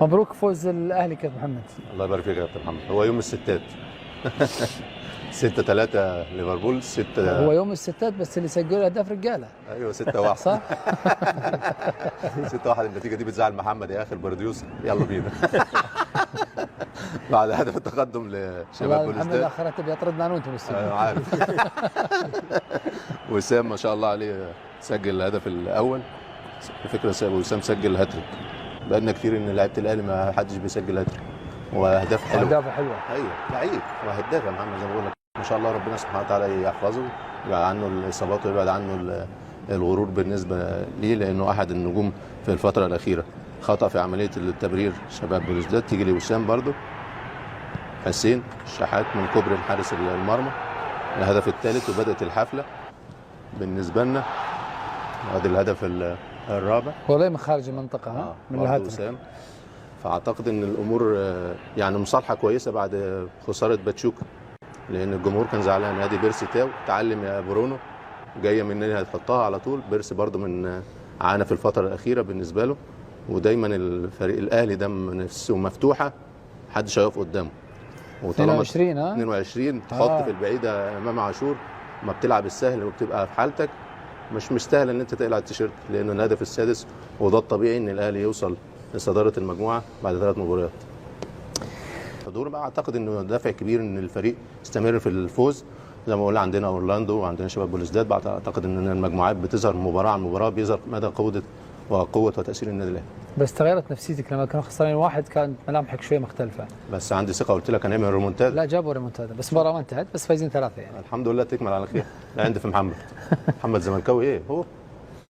مبروك فوز الاهلي كابتن محمد. الله يبارك فيك يا كابتن محمد. هو يوم الستات 6-3 ليفربول 6. هو يوم الستات بس اللي سجلوا اهداف رجاله. ايوه 6-1 صح. 6-1. النتيجه دي بتزعل محمد يا اخي البروديوسر. يلا بينا. بعد هدف التقدم لشباب محمد بلوزداد. اخرته بيطردنا انا وانتم ايوه عارف. وسام ما شاء الله عليه سجل الهدف الاول. الفكره وسام سجل هاتريك. بقالنا كتير ان لعيبه الاهلي ما حدش بيسجل هاتريك واهداف حلوه. اهدافه حلوه. ايوه لعيب وهداف يا محمد. زي ما بقول لك ما شاء الله ربنا سبحانه وتعالى يحفظه، يبعد عنه الاصابات ويبعد عنه الغرور بالنسبه ليه، لانه احد النجوم في الفتره الاخيره. خطا في عمليه التبرير شباب بلوزداد تيجي لوسام برده. حسين الشحات من كوبري الحارس المرمى. الهدف الثالث وبدات الحفله بالنسبه لنا. ادي الهدف الرابع ولا من خارج المنطقه من الهدف وسام. فاعتقد ان الامور يعني مصالحه كويسه بعد خساره باتشوكا، لان الجمهور كان زعلان. ادي بيرسي تاو تعلم يا برونو جايه مننا هتحطها على طول. بيرسي برده من عانى في الفتره الاخيره بالنسبه له، ودايما الفريق الاهلي ده نفسه مفتوحه محدش هيقف قدامه. وطالما 22 تحط في البعيده امام عاشور. ما بتلعب السهل وبتبقى في حالتك مش مستاهل ان انت تقلع التيشيرت، لانه الهدف السادس وده الطبيعي ان الاهلي يوصل لصداره المجموعه بعد 3 مباريات. حضور بقى اعتقد انه دافع كبير ان الفريق يستمر في الفوز. زي ما قلنا عندنا اورلاندو وعندنا شباب بلوزداد. اعتقد ان المجموعات بتظهر مباراه عن مباراه، بيظهر مدى قوه وتاثير النادي الاهلي. بس تغيرت نفسيتك لما كانوا خسرانين واحد، كانت ملامحك شويه مختلفه. بس عندي ثقه قلت لك هنعمل ريمونتادا. لا جابوا ريمونتادا بس المباراه ما انتهت، بس فايزين 3 يعني. الحمد لله تكمل على خير. لا عندي في محمد زملكاوي ايه هو